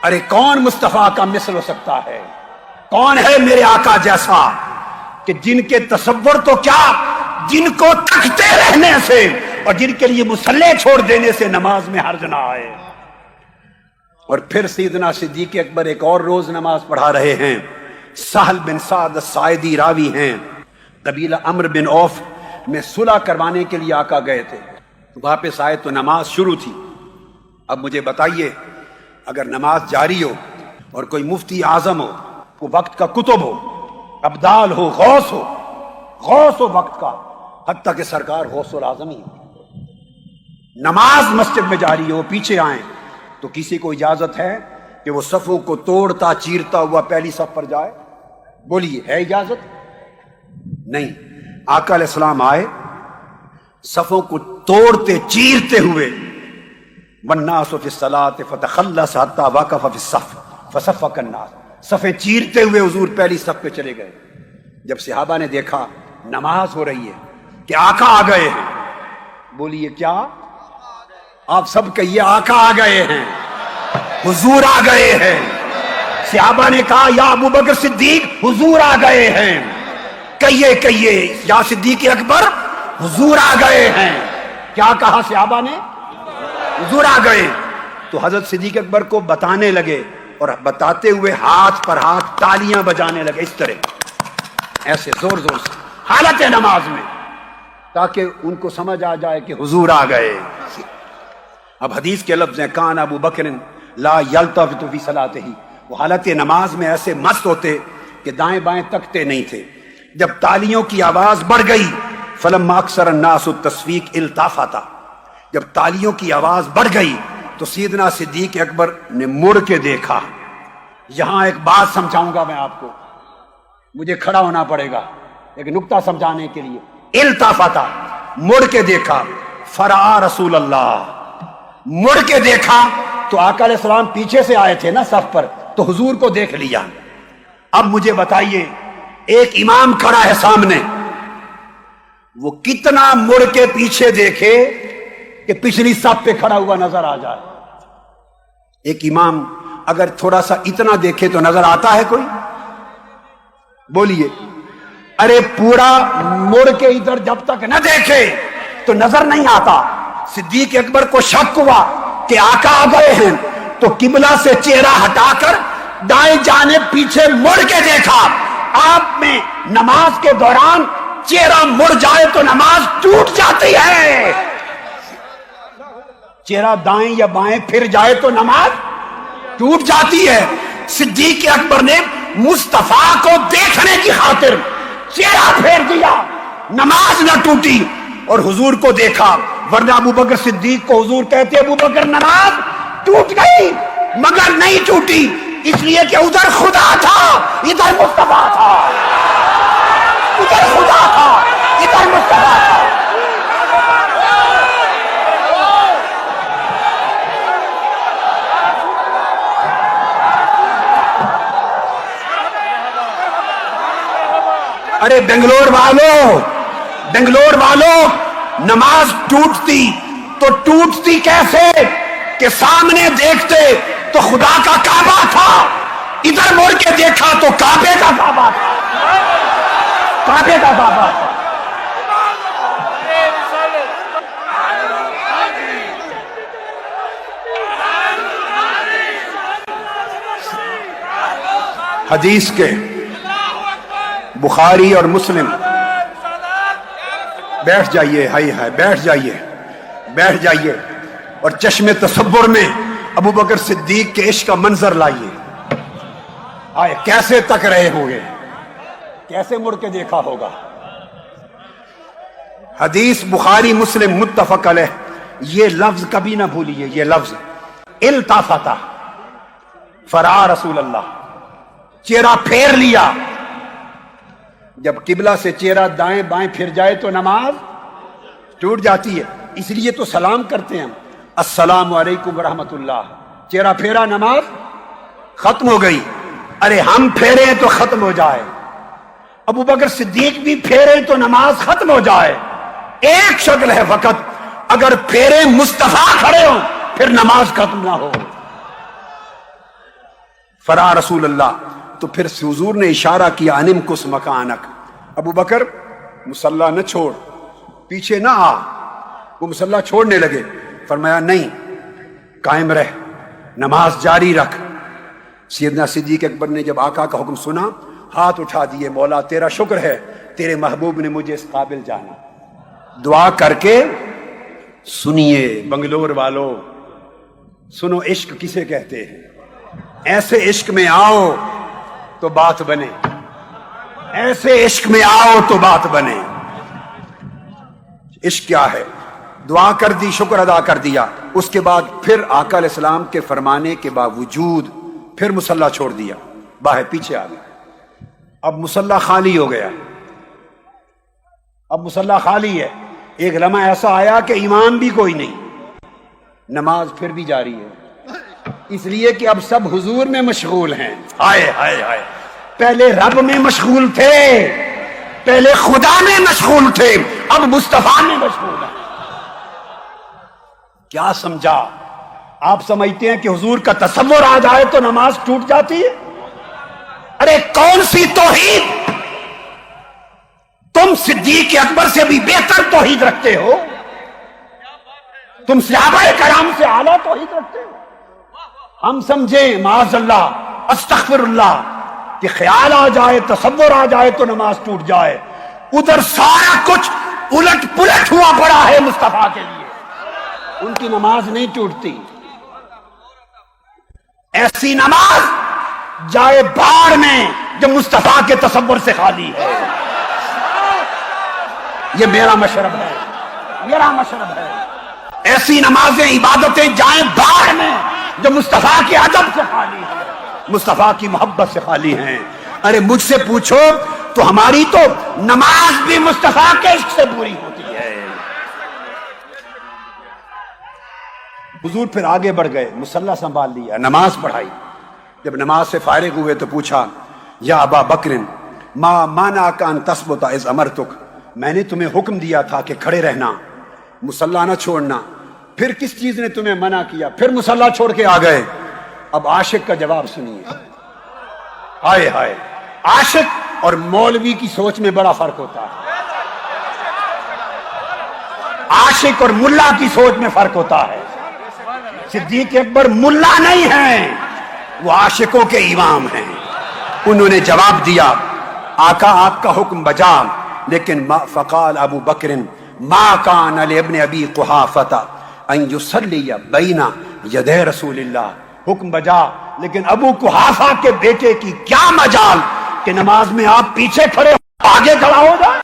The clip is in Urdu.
ارے کون مصطفیٰ کا مثل ہو سکتا ہے؟ کون ہے میرے آقا جیسا کہ جن کے تصور تو کیا، جن کو تکتے رہنے سے اور جن کے لیے مصلی چھوڑ دینے سے نماز میں حرج نہ آئے۔ اور پھر سیدنا صدیق اکبر ایک اور روز نماز پڑھا رہے ہیں۔ سہل بن سعد الساعدی راوی ہیں، قبیلہ عمرو بن عوف میں صلح کروانے کے لیے آقا گئے تھے، واپس آئے تو نماز شروع تھی۔ اب مجھے بتائیے، اگر نماز جاری ہو اور کوئی مفتی اعظم ہو، کوئی وقت کا کتب ہو، ابدال ہو، غوث ہو وقت کا، حتیٰ کہ سرکار غوث الاعظم ہی، نماز مسجد میں جاری ہو، پیچھے آئیں تو کسی کو اجازت ہے کہ وہ صفوں کو توڑتا چیرتا ہوا پہلی صف پر جائے؟ بولیے، ہے اجازت؟ نہیں۔ آقا علیہ السلام آئے، صفوں کو توڑتے چیرتے ہوئے، والناس فی الصلاۃ فتخلص حتی وقف فی الصف فصفق الناس، صفیں چیرتے ہوئے حضور پہلی صف پہ چلے گئے۔ جب صحابہ نے دیکھا نماز ہو رہی ہے کہ آقا آ گئے ہیں، بولیے کیا؟ آپ سب کہیے آقا آ گئے ہیں، حضور آ گئے ہیں۔ صحابہ نے کہا یا ابو بکر صدیق حضور آ گئے ہیں، کہیے یا صدیق اکبر حضور آ گئے ہیں۔ کیا کہا صحابہ نے؟ حضور آ گئے۔ تو حضرت صدیق اکبر کو بتانے لگے، اور بتاتے ہوئے ہاتھ پر ہاتھ تالیاں بجانے لگے، اس طرح ایسے زور زور سے حالت نماز میں، تاکہ ان کو سمجھ آ جائے کہ حضور آ گئے۔ اب حدیث کے لفظ ہیں کان ابو بکر لا یلتفت فی صلاتہ، وہ حالت نماز میں ایسے مست ہوتے کہ دائیں بائیں تکتے نہیں تھے۔ جب تالیوں کی آواز بڑھ گئی، فلما اکثر الناس التصفیق التفتا، جب تالیوں کی آواز بڑھ گئی تو سیدنا صدیق اکبر نے مڑ کے دیکھا۔ یہاں ایک بات سمجھاؤں گا میں آپ کو، مجھے کھڑا ہونا پڑے گا ایک نکتہ سمجھانے کے لیے۔ التفتا، مڑ کے دیکھا، فرآ رسول اللہ، مڑ کے دیکھا تو آقا علیہ السلام پیچھے سے آئے تھے نا صف پر، تو حضور کو دیکھ لیا۔ اب مجھے بتائیے، ایک امام کھڑا ہے سامنے، وہ کتنا مڑ کے پیچھے دیکھے کہ پچھلی صف پہ کھڑا ہوا نظر آ جائے؟ ایک امام اگر تھوڑا سا اتنا دیکھے تو نظر آتا ہے کوئی؟ بولیے۔ ارے پورا مڑ کے ادھر جب تک نہ دیکھے تو نظر نہیں آتا۔ صدیق اکبر کو شک ہوا کہ آقا آ گئے ہیں، تو قبلہ سے چہرہ ہٹا کر دائیں جانب پیچھے مڑ کے دیکھا۔ آپ میں نماز کے دوران چہرہ مڑ جائے تو نماز ٹوٹ جاتی ہے، چہرہ دائیں یا بائیں پھر جائے تو نماز ٹوٹ جاتی ہے۔ صدیق اکبر نے مصطفیٰ کو دیکھنے کی خاطر چہرہ پھیر دیا، نماز نہ ٹوٹی، اور حضور کو دیکھا۔ ورنہ ابو بکر صدیق کو حضور کہتے ابو بکر نماز ٹوٹ گئی، مگر نہیں ٹوٹی، اس لیے کہ ادھر خدا تھا ادھر مصطفیٰ تھا، ادھر خدا تھا ادھر مصطفیٰ تھا۔ ارے بنگلور والوں، نماز ٹوٹتی تو ٹوٹتی کیسے کہ سامنے دیکھتے تو خدا کا کعبہ تھا، ادھر مڑ کے دیکھا تو کعبے کا کعبہ تھا، کعبے کا کعبہ تھا۔ حدیث کے بخاری اور مسلم، بیٹھ جائیے، ہائی ہائی بیٹھ جائیے اور چشم تصور میں ابو بکر صدیق کے عشق کا منظر لائیے۔ آئے کیسے تک رہے ہوں گے، کیسے مڑ کے دیکھا ہوگا۔ حدیث بخاری مسلم متفق علیہ، یہ لفظ کبھی نہ بھولیے، یہ لفظ التفتا، فرآ رسول اللہ، چہرہ پھیر لیا۔ جب قبلہ سے چہرہ دائیں بائیں پھر جائے تو نماز ٹوٹ جاتی ہے، اس لیے تو سلام کرتے ہیں، السلام علیکم ورحمۃ اللہ، چہرہ پھیرا نماز ختم ہو گئی۔ ارے ہم پھیرے تو ختم ہو جائے، ابو بکر صدیق بھی پھیرے تو نماز ختم ہو جائے۔ ایک شکل ہے فقط، اگر پھیرے مصطفیٰ کھڑے ہوں پھر نماز ختم نہ ہو۔ فرا رسول اللہ، تو پھر حضور نے اشارہ کیا انم کس مکانک، ابو بکر مصلی نہ چھوڑ، پیچھے نہ آ۔ وہ مصلی چھوڑنے لگے، فرمایا نہیں، قائم رہ، نماز جاری رکھ۔ سیدنا صدیق اکبر نے جب آقا کا حکم سنا، ہاتھ اٹھا دیے، مولا تیرا شکر ہے، تیرے محبوب نے مجھے اس قابل جانا۔ دعا کر کے سنیے بنگلور والو، سنو عشق کسے کہتے ہیں، ایسے عشق میں آؤ تو بات بنے، ایسے عشق میں آؤ تو بات بنے۔ عشق کیا ہے؟ دعا کر دی، شکر ادا کر دیا، اس کے بعد پھر آقا علیہ السلام کے فرمانے کے باوجود پھر مصلی چھوڑ دیا، باہر پیچھے آ گیا۔ اب مصلی خالی ہو گیا، اب مصلی خالی ہے۔ ایک لمحہ ایسا آیا کہ امام بھی کوئی نہیں، نماز پھر بھی جاری ہے، اس لیے کہ اب سب حضور میں مشغول ہیں۔ ہائے ہائے ہائے، پہلے رب میں مشغول تھے، پہلے خدا میں مشغول تھے، اب مصطفیٰ میں مشغول ہیں۔ کیا سمجھا؟ آپ سمجھتے ہیں کہ حضور کا تصور آ جائے تو نماز ٹوٹ جاتی ہے؟ ارے کون سی توحید؟ تم صدیق اکبر سے بھی بہتر توحید رکھتے ہو، تم صحابہ کرام سے اعلیٰ توحید رکھتے ہو۔ ہم سمجھیں معاذ اللہ، استغفر اللہ، کہ خیال آ جائے، تصور آ جائے تو نماز ٹوٹ جائے، ادھر سارا کچھ الٹ پلٹ ہوا پڑا ہے مصطفیٰ کے لیے، ان کی نماز نہیں ٹوٹتی۔ ایسی نماز جائے باڑ میں جو مصطفیٰ کے تصور سے خالی ہے۔ یہ میرا مشرب ہے، میرا مشرب ہے۔ ایسی نمازیں، عبادتیں جائیں باڑ میں جو مصطفیٰ کے ادب سے خالی ہے، مصطفیٰ کی محبت سے خالی ہیں۔ ارے مجھ سے پوچھو تو ہماری تو نماز بھی مصطفیٰ کے عشق سے پوری ہوتی ہے۔ حضور پھر آگے بڑھ گئے، مصلی سنبھال لیا، نماز پڑھائی۔ جب نماز سے فارغ ہوئے تو پوچھا، یا ابا بکر ما منعک ان تثبت اذ امرتک، میں نے تمہیں حکم دیا تھا کہ کھڑے رہنا، مصلی نہ چھوڑنا، پھر کس چیز نے تمہیں منع کیا؟ پھر مصلی چھوڑ کے آ گئے۔ اب عاشق کا جواب سنیے۔ ہائے ہائے، عاشق اور مولوی کی سوچ میں بڑا فرق ہوتا ہے، عاشق اور ملا کی سوچ میں فرق ہوتا ہے۔ صدیق اکبر ملا نہیں ہیں، وہ عاشقوں کے امام ہیں۔ انہوں نے جواب دیا، آقا آپ کا حکم بجا، لیکن فقال ابو بکر ما کان لابن ابی قحافۃ ان یصلی بین یدی رسول اللہ، حکم بجا، لیکن ابو قحافہ کے بیٹے کی کیا مجال کہ نماز میں آپ پیچھے کھڑے آگے کھڑا ہو جائے۔